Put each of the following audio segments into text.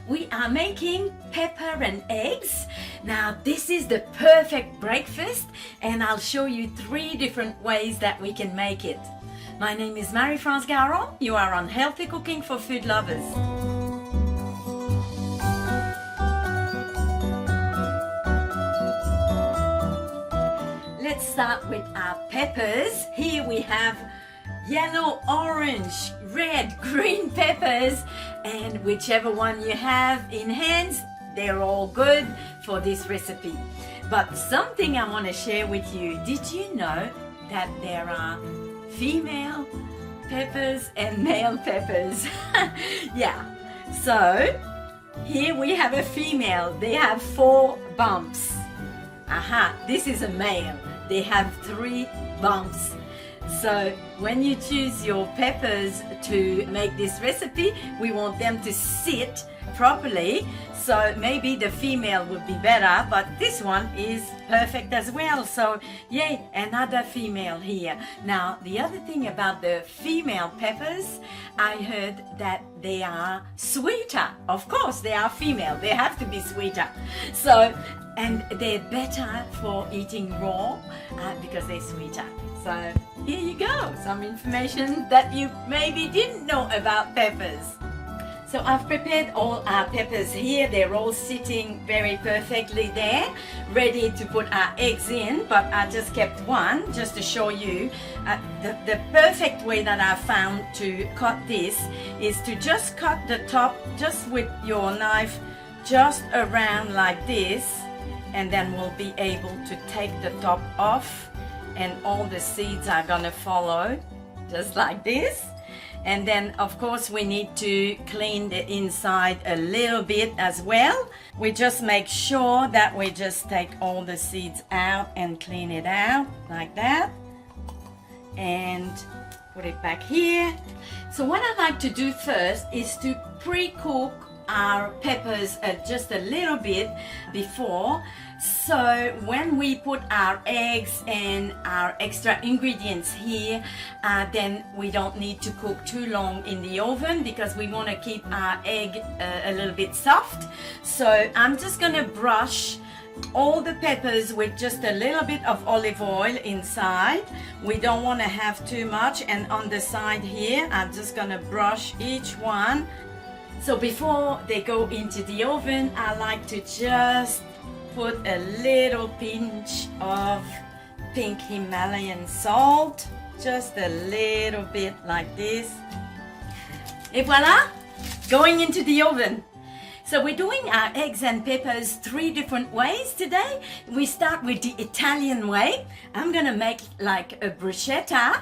we are making pepper and eggs. Now this is the perfect breakfast and I'll show you 3 different ways that we can make it. My name is Marie-France Garon. You are on Healthy Cooking for Food Lovers. Let's start with our peppers. Here we have yellow, orange, red, green peppers, and whichever one you have in hands, they're all good for this recipe. But something I want to share with you, did you know that there are female peppers and male peppers? Yeah, so here we have a female. They have 4 bumps. Aha, this is a male. They have 3 bumps. So when you choose your peppers to make this recipe, we want them to sit properly. So maybe the female would be better, but this one is perfect as well. So yay, another female here. Now the other thing about the female peppers, I heard that they are sweeter. Of course they are female, they have to be sweeter. So, and they're better for eating raw because they're sweeter. So here you go, some information that you maybe didn't know about peppers. So I've prepared all our peppers here. They're all sitting very perfectly there, ready to put our eggs in, but I just kept one just to show you. The perfect way that I found to cut this is to just cut the top just with your knife just around like this, and then we'll be able to take the top off and all the seeds are gonna follow just like this. And then of course we need to clean the inside a little bit as well. We just make sure that we just take all the seeds out and clean it out like that and put it back here. So what I like to do first is to pre-cook our peppers just a little bit before, so when we put our eggs and our extra ingredients here, then we don't need to cook too long in the oven because we want to keep our egg a little bit soft. So I'm just going to brush all the peppers with just a little bit of olive oil inside. We don't want to have too much, and on the side here I'm just going to brush each one. So before they go into the oven, I like to just put a little pinch of pink Himalayan salt, just a little bit like this. Et voila, going into the oven. So we're doing our eggs and peppers 3 different ways today. We start with the Italian way. I'm gonna make like a bruschetta.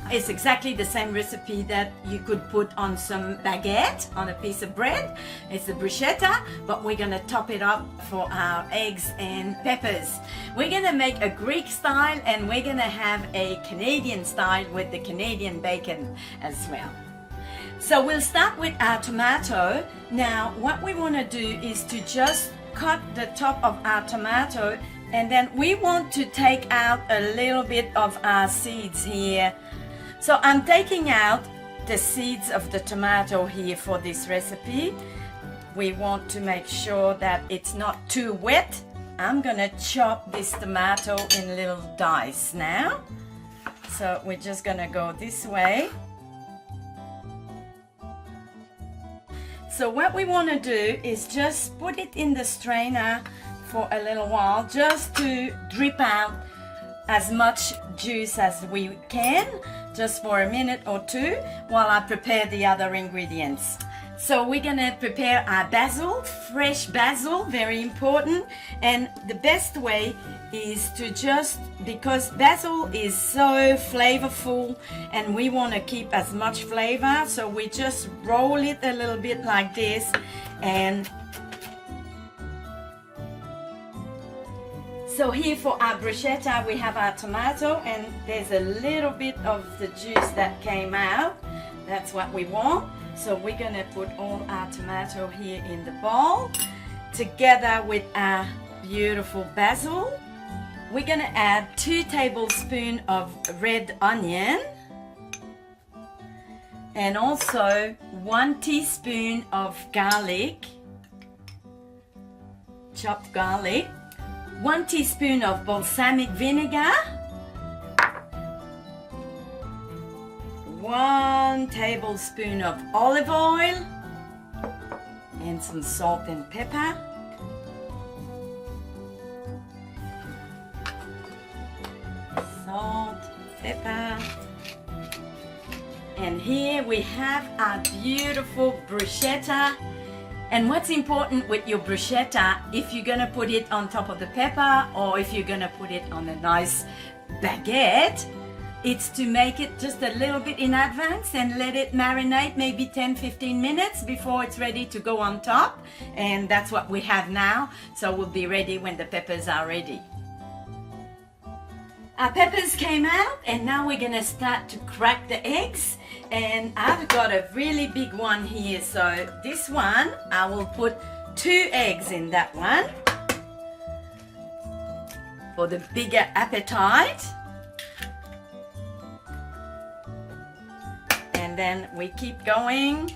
It's exactly the same recipe that you could put on some baguette, on a piece of bread. It's a bruschetta, but we're gonna top it up for our eggs and peppers. We're gonna make a Greek style and we're gonna have a Canadian style with the Canadian bacon as well. So we'll start with our tomato. Now what we wanna do is to just cut the top of our tomato, and then we want to take out a little bit of our seeds here. So I'm taking out the seeds of the tomato here for this recipe. We want to make sure that it's not too wet. I'm gonna chop this tomato in little dice now. So we're just gonna go this way. So what we want to do is just put it in the strainer for a little while, just to drip out as much juice as we can, just for a minute or 2 while I prepare the other ingredients. So we're gonna prepare our basil, fresh basil, very important. And the best way is to just, because basil is so flavorful and we want to keep as much flavor, so we just roll it a little bit like this. And so here for our bruschetta we have our tomato, and there's a little bit of the juice that came out. That's what we want. So we're gonna put all our tomato here in the bowl together with our beautiful basil. We're gonna add 2 tablespoons of red onion and also 1 teaspoon of garlic. chopped garlic, 1 teaspoon of balsamic vinegar, 1 tablespoon of olive oil, and some salt and pepper. Salt, pepper. And here we have our beautiful bruschetta. And what's important with your bruschetta, if you're gonna put it on top of the pepper or if you're gonna put it on a nice baguette, it's to make it just a little bit in advance and let it marinate maybe 10-15 minutes before it's ready to go on top. And that's what we have now, so we'll be ready when the peppers are ready. Our peppers came out and now we're gonna start to crack the eggs, and I've got a really big one here, so this one I will put 2 eggs in that one for the bigger appetite. And then we keep going.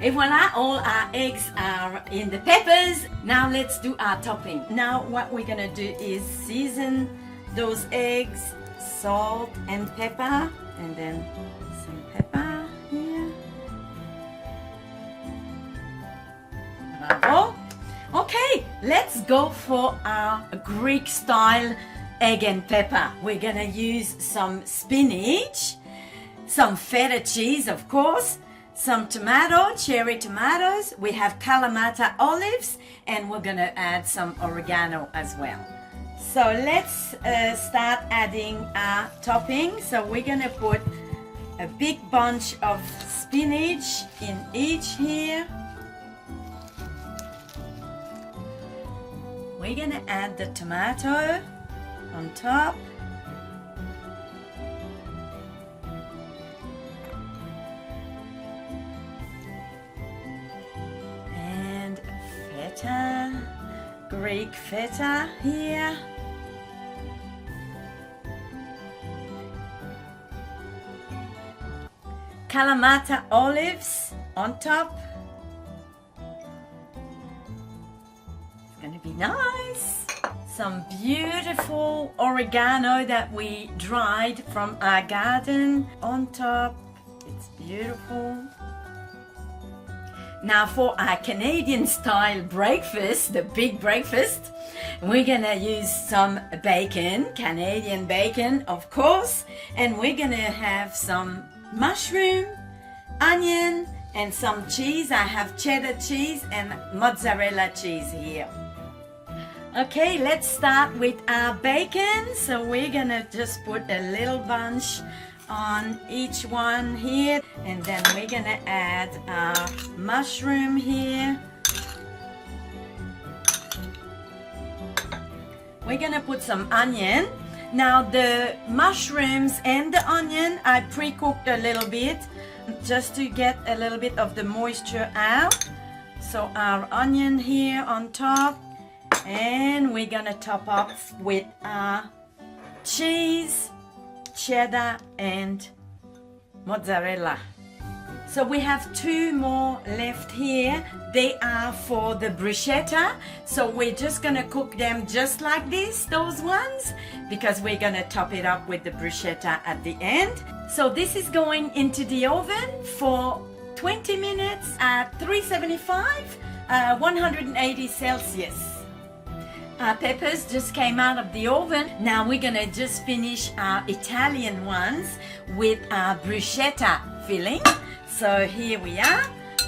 Et voila, all our eggs are in the peppers. Now let's do our topping. Now what we're gonna do is season those eggs, salt and pepper, and then some pepper here. Bravo. Okay, let's go for our Greek style egg and pepper. We're gonna use some spinach, some feta cheese, of course, some tomato, cherry tomatoes. We have Kalamata olives, and we're gonna add some oregano as well. So let's start adding our topping. So we're gonna put a big bunch of spinach in each here. We're gonna add the tomato on top. And feta, Greek feta here. Kalamata olives on top. Gonna be nice. Some beautiful oregano that we dried from our garden on top. It's beautiful. Now for our Canadian style breakfast, the big breakfast, we're gonna use some bacon, Canadian bacon of course, and we're gonna have some mushroom, onion, and some cheese. I have cheddar cheese and mozzarella cheese here. Okay, let's start with our bacon. So we're gonna just put a little bunch on each one here, and then we're gonna add our mushroom here. We're gonna put some onion. Now the mushrooms and the onion I pre-cooked a little bit just to get a little bit of the moisture out. So our onion here on top. And we're gonna top up with our cheese, cheddar, and mozzarella. So we have 2 more left here. They are for the bruschetta. So we're just gonna cook them just like this, those ones, because we're gonna top it up with the bruschetta at the end. So this is going into the oven for 20 minutes at 375, 180 Celsius. Our peppers just came out of the oven. Now we're gonna just finish our Italian ones with our bruschetta filling. So here we are.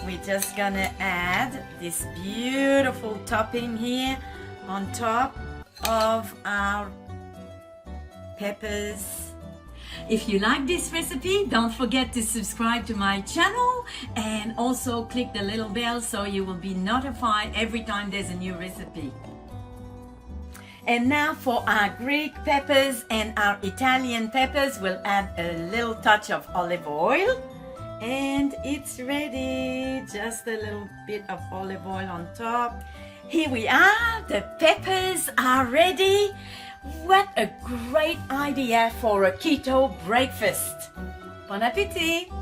We're just gonna add this beautiful topping here on top of our peppers. If you like this recipe, don't forget to subscribe to my channel and also click the little bell so you will be notified every time there's a new recipe. And now for our Greek peppers and our Italian peppers, we'll add a little touch of olive oil. And it's ready. Just a little bit of olive oil on top. Here we are. The peppers are ready. What a great idea for a keto breakfast! Bon appétit!